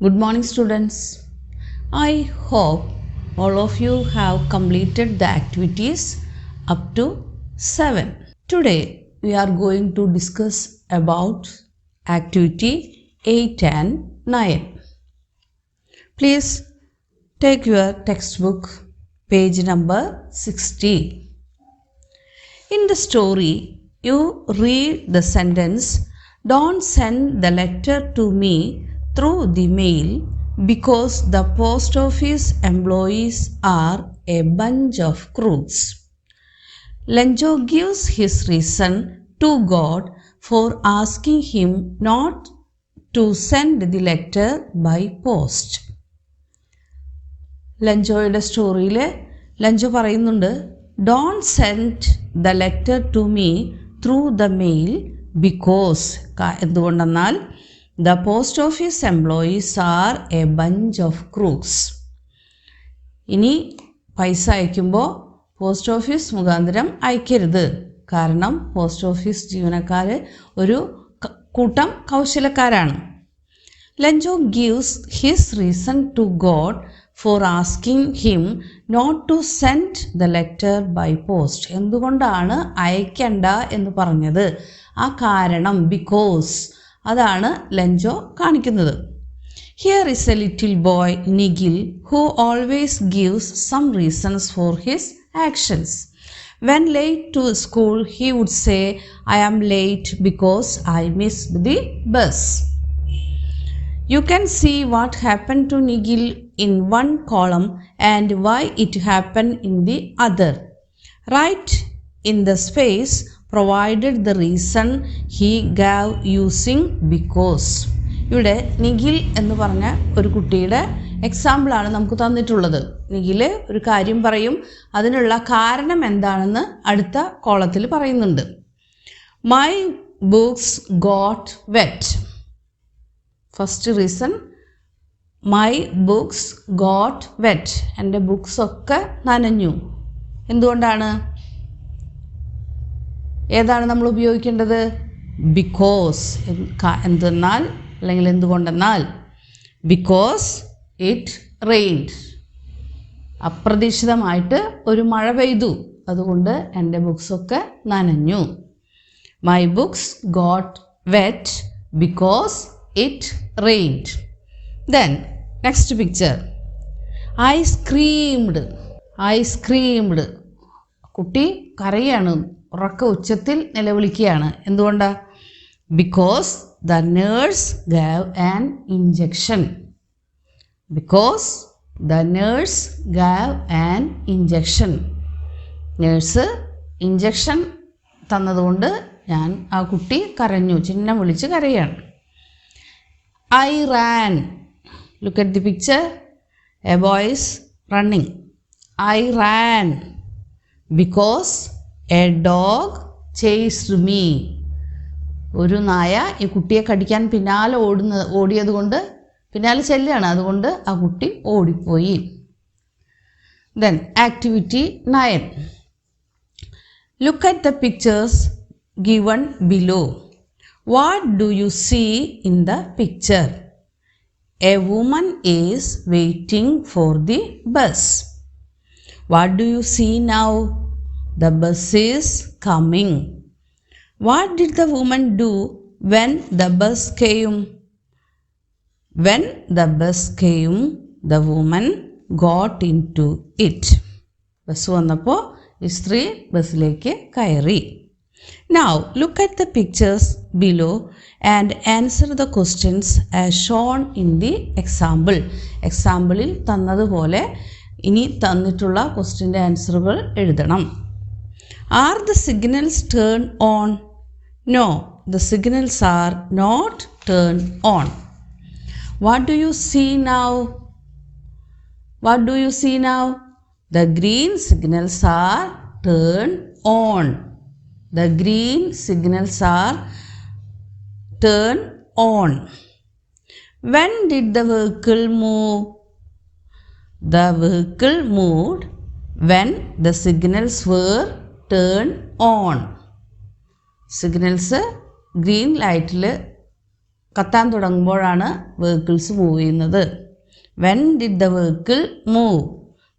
Good morning, students. I hope all of you have completed the activities up to 7. Today we are going to discuss about activity 8 and 9. Please take your textbook, page number 60. In the story, you read the sentence, "Don't send the letter to me through the mail because the post office employees are a bunch of crooks." Lenjo gives his reason to God for asking him not to send the letter by post. ലഞ്ചോയുടെ സ്റ്റോറിയിൽ ലഞ്ചോ പറയുന്നുണ്ട്, "Don't send the letter to me through the mail because" എന്തുകൊണ്ടെന്നാൽ "the post office employees are a bunch of crooks." ഇനി പൈസ അയക്കുമ്പോൾ post office മുഖാന്തരം അയക്കരുത്, കാരണം post office ജീവനക്കാർ ഒരു കൂട്ടം കൗശലക്കാരാണ്. Lencho gives his reason to God for asking him not to send the letter by post. എന്തുകൊണ്ടാണ് അയക്കണ്ട എന്ന് പറഞ്ഞത്, ആ കാരണം ബിക്കോസ് അതാണ് ലഞ്ചോ കാണിക്കുന്നത്. Here is a little boy, Nigel, who always gives some reasons for his actions. When late to school, he would say, "I am late because I missed the bus." You can see what happened to Nigel in one column and why it happened in the other. Write in the space provided the reason he gave using because. ഇവിടെ നിഖിൽ എന്ന് പറഞ്ഞ ഒരു കുട്ടിയുടെ എക്സാമ്പിളാണ് നമുക്ക് തന്നിട്ടുള്ളത്. നിഖിൽ ഒരു കാര്യം പറയും, അതിനുള്ള കാരണം എന്താണെന്ന് അടുത്ത കോളത്തിൽ പറയുന്നുണ്ട്. My books got wet. First reason, my books got wet. എൻ്റെ ബുക്സ് ഒക്കെ നനഞ്ഞു. എന്തുകൊണ്ടാണ്? ഏതാണ് നമ്മൾ ഉപയോഗിക്കേണ്ടത്? ബിക്കോസ്. എന്തെന്നാൽ അല്ലെങ്കിൽ എന്തുകൊണ്ടെന്നാൽ ബിക്കോസ് ഇറ്റ് റെയിൻഡ്. അപ്രതീക്ഷിതമായിട്ട് ഒരു മഴ പെയ്തു, അതുകൊണ്ട് എൻ്റെ ബുക്സൊക്കെ നനഞ്ഞു. My books got wet because it rained. Then next picture, I screamed. കുട്ടി കരയാണ്, ഉറക്ക ഉച്ചത്തിൽ നിലവിളിക്കുകയാണ്. എന്തുകൊണ്ടാ? Because the nurse gave an injection. Nurse injection തന്നതുകൊണ്ട് ആ കുട്ടി കരഞ്ഞു, ചിഹ്നം വിളിച്ച് കരയാണ്. I ran. Look at the picture. A boy is running. I ran because a dog chased me. ഒരു നായ ഈ കുട്ടിയെ കടിക്കാൻ ഓടിയത് കൊണ്ട് പിന്നാലെ ചെല്ലുകയാണ്, അതുകൊണ്ട് ആ കുട്ടി ഓടിപ്പോയി. Then activity 9. Look at the pictures given below. What do you see in the picture? A woman is waiting for the bus. What do you see now? The bus is coming. What did the woman do when the bus came? When the bus came, the woman got into it. Bus വന്നപ്പോൾ ഈ സ്ത്രീ ബസ്സിലേക്ക് കയറി. Now look at the pictures below and answer the questions as shown in the example. എക്സാമ്പിളിൽ തന്നതുപോലെ ഇനി തന്നിട്ടുള്ള ക്വസ്റ്റ്യൻ്റെ ആൻസറുകൾ എഴുതണം. Are the signals turned on? No, the signals are not turned on. What do you see now? The green signals are turned on. When did the vehicle move? The vehicle moved when the signals were turned on. Signals green ലൈറ്റിൽ കത്താൻ തുടങ്ങുമ്പോഴാണ് vehicles move ചെയ്യുന്നത്. When did the vehicle move?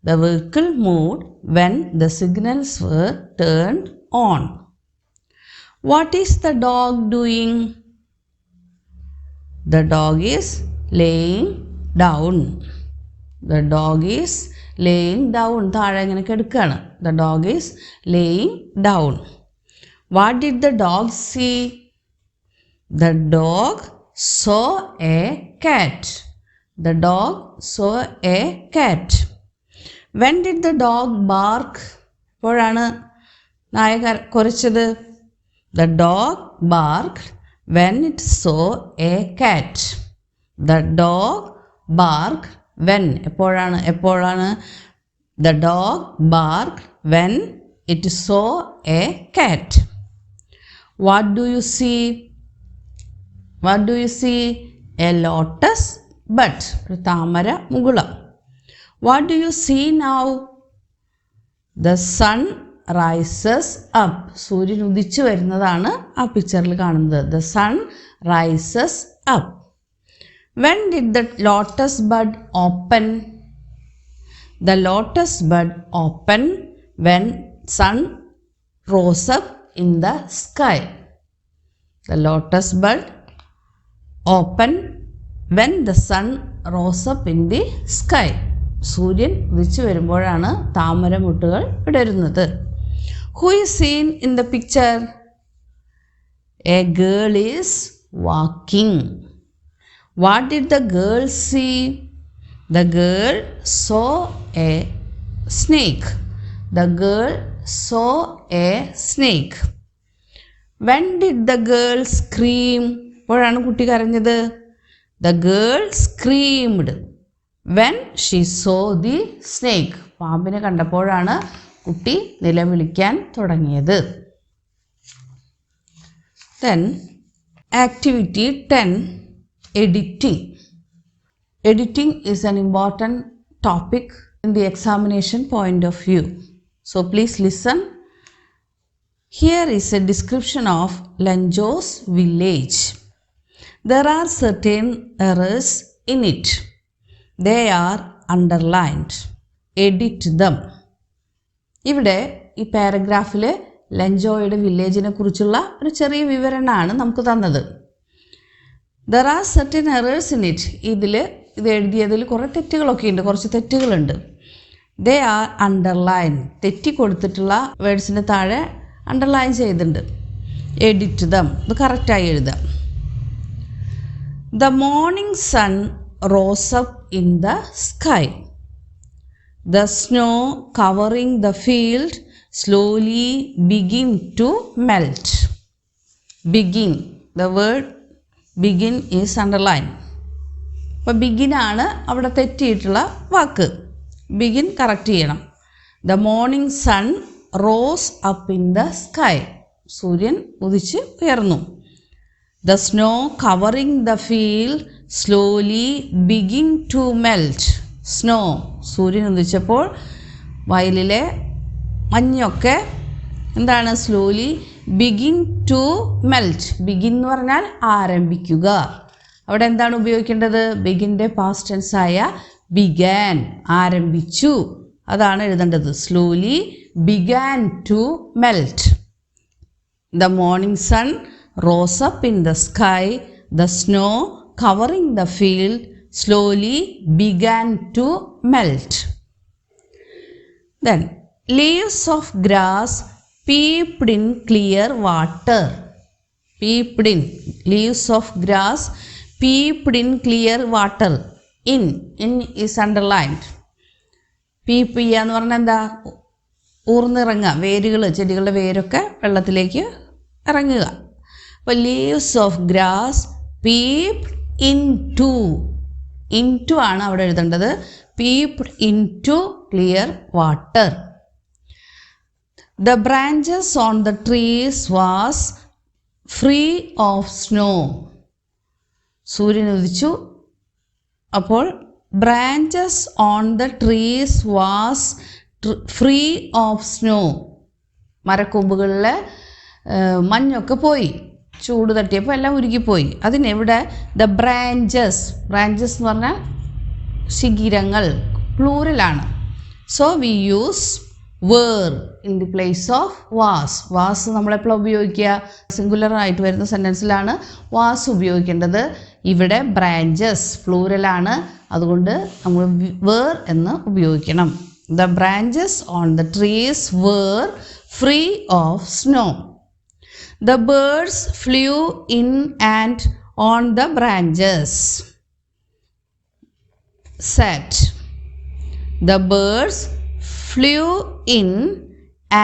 The vehicle moved when the signals were turned on. What is the dog doing? The dog is laying down. The dog is laying down. താഴെ ഇങ്ങനെ കിടക്കുകയാണ്. The dog is laying down. What did the dog see? The dog saw a cat. The dog saw a cat. When did the dog bark? എപ്പോഴാണ് നായ കുരച്ചത്? The dog barked when it saw a cat. The dog barked when എപ്പോഴാണ് The dog barked when it saw a cat. What do you see? What do you see? A lotus bud. ഒരു താമര മുകുളം. What do you see now? The sun rises up. സൂര്യൻ ഉദിച്ചു വരുന്നതാണ് ആ പിക്ചറിൽ കാണുന്നത്. The sun rises up. When did the lotus bud open? The lotus bud opened when sun rose up in the sky. The lotus bud opened when the sun rose up in the sky. സൂര്യൻ ഉദിച്ചു വരുമ്പോഴാണ് താമരമുട്ടുകൾ വിടരുന്നത്. Who is seen in the picture? A girl is walking. What did the girl see? The girl saw a snake. The girl saw a snake. When did the girl scream? എപ്പോഴാണ് കുട്ടി കരഞ്ഞത്? The girl screamed when she saw the snake. പാമ്പിനെ കണ്ടപ്പോഴാണ് കുട്ടി നിലവിളിക്കാൻ തുടങ്ങിയത്. Then activity 10, editing. Editing is an important topic in the examination point of view. So please listen. Here is a description of Lanjo's village. There are certain errors in it. They are underlined. Edit them. ഇവിടെ ഈ പാരഗ്രാഫിൽ ലഞ്ചോയുടെ വില്ലേജിനെ കുറിച്ചുള്ള ഒരു ചെറിയ വിവരണമാണ് നമുക്ക് തന്നത്. There are certain errors in it. ഇത് എഴുതിയതിൽ കുറേ തെറ്റുകളൊക്കെ ഉണ്ട്, കുറച്ച് തെറ്റുകളുണ്ട്. They are underlined. തെറ്റി കൊടുത്തിട്ടുള്ള വേർഡ്സിൻ്റെ താഴെ അണ്ടർലൈൻ ചെയ്തിട്ടുണ്ട്. Edit them. ഇത് കറക്റ്റായി എഴുതാം. The morning sun rose up in the sky. The snow covering the field slowly began to melt. Begin. The word begin is underlined. അപ്പോൾ begin ആണ് അവിടെ തെറ്റിയിട്ടുള്ള വാക്ക്. Begin കറക്റ്റ് ചെയ്യണം. The morning sun rose up in the sky. സൂര്യൻ ഉദിച്ച് ഉയർന്നു. The snow covering the field slowly begin to melt. Snow, സൂര്യൻ ഉദിച്ചപ്പോൾ വയലിലെ മഞ്ഞൊക്കെ എന്താണ്? Slowly begin to melt. Begin എന്ന് പറഞ്ഞാൽ ആരംഭിക്കുക. അവിടെ എന്താണ് ഉപയോഗിക്കേണ്ടത്? ബിഗിൻ്റെ പാസ്റ്റ് ടെൻസ് ആയ ബിഗാൻ, ആരംഭിച്ചു, അതാണ് എഴുതേണ്ടത്. Slowly began to melt. The morning sun rose up in the sky. The snow covering the field slowly began to melt. Then leaves of grass peeped in clear water. Peeped in. Leaves of grass peeped in clear water. In is underlined. Peep ചെയ്യുക എന്ന് പറഞ്ഞാൽ എന്താ? ഊർന്നിറങ്ങുക. വേരുകൾ, ചെടികളുടെ വേരൊക്കെ വെള്ളത്തിലേക്ക് ഇറങ്ങുക. അപ്പോൾ leaves of grass peeped in to ആണ് അവിടെ എഴുതേണ്ടത്. Peeped in to clear water. The branches on the trees was free of snow. സൂര്യൻ ഉദിച്ചു, അപ്പോൾ branches on the trees was free of snow. മരക്കൊമ്പുകളിലെ മഞ്ഞൊക്കെ പോയി. ചൂട് തട്ടിയപ്പോൾ എല്ലാം ഉരുകിപ്പോയി. അതിനെവിടെ ദ ബ്രാഞ്ചസ് എന്ന് പറഞ്ഞാൽ ശിഖിരങ്ങൾ, പ്ലൂറലാണ്. So we use were in the place of was നമ്മളെപ്പോഴും ഉപയോഗിക്കുക സിംഗുലർ ആയിട്ട് വരുന്ന സെൻറ്റൻസിലാണ് വാസ് ഉപയോഗിക്കേണ്ടത്. ഇവിടെ ബ്രാഞ്ചസ് പ്ലൂറലാണ്, അതുകൊണ്ട് നമ്മൾ വേർ എന്ന് ഉപയോഗിക്കണം. The branches on the trees were free of snow. The birds flew in and on the branches. Sat. The birds flew in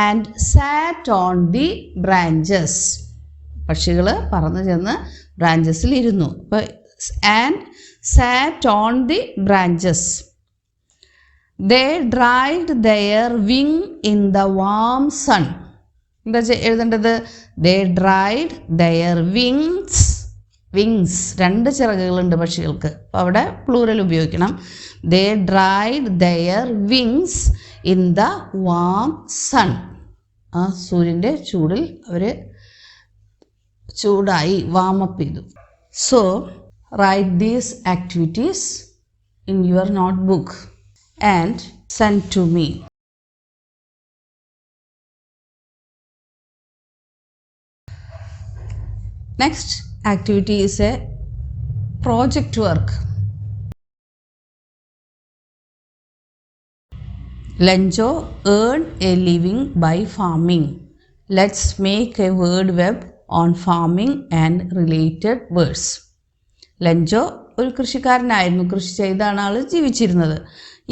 and sat on the branches. പക്ഷികൾ പറന്നു ചെന്ന് ബ്രാഞ്ചസിൽ ഇരുന്നു. And sat on the branches. They dried their wing in the warm sun. എന്താ എഴുതേണ്ടത്? ദേ dried their wings രണ്ട് ചിറകുകളുണ്ട് പക്ഷികൾക്ക്, അപ്പോൾ അവിടെ പ്ലൂറൽ ഉപയോഗിക്കണം. They dried their wings in the warm sun. ആ സൂര്യൻ്റെ ചൂടിൽ അവർ ചൂടായി വാമപ്പ് ചെയ്തു. So write these activities in your notebook and send to me. Next activity is a project work. Lenjo earned a living by farming. Let's make a word web on farming and related words. ലഞ്ചോ ഒരു കൃഷിക്കാരനായിരുന്നു, കൃഷി ചെയ്താണ് ആൾ ജീവിച്ചിരുന്നത്.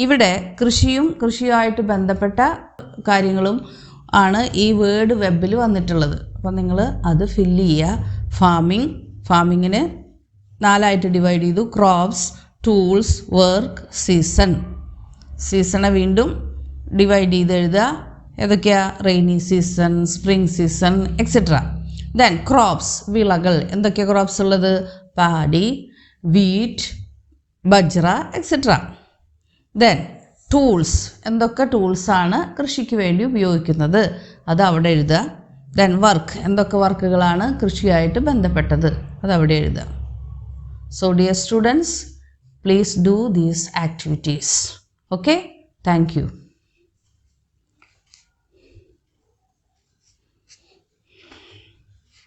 ഇവിടെ കൃഷിയുമായിട്ട് ബന്ധപ്പെട്ട കാര്യങ്ങളും ആണ് ഈ word വെബിൽ വന്നിട്ടുള്ളത്. അപ്പോൾ നിങ്ങൾ അത് ഫില്ല് ചെയ്യുക. ഫാമിങ്ങിന് 4 ഡിവൈഡ് ചെയ്തു. ക്രോപ്സ്, ടൂൾസ്, വർക്ക്, സീസണെ വീണ്ടും ഡിവൈഡ് ചെയ്ത് എഴുതുക. ഏതൊക്കെയാണ്? Rainy season, spring season, etcetera. Then crops, വിളകൾ. എന്തൊക്കെയാണ് ക്രോപ്സ് ഉള്ളത്? Paddy, wheat, bajra, etcetera. Then tools, എന്തൊക്കെ ടൂൾസാണ് കൃഷിക്ക് വേണ്ടി ഉപയോഗിക്കുന്നത് അത് അവിടെ എഴുതുക. ദെൻ വർക്ക്, എന്തൊക്കെ വർക്കുകളാണ് കൃഷിയായിട്ട് ബന്ധപ്പെട്ടത് അതവിടെ എഴുതുക. So dear students, please do these activities. Okay, thank you.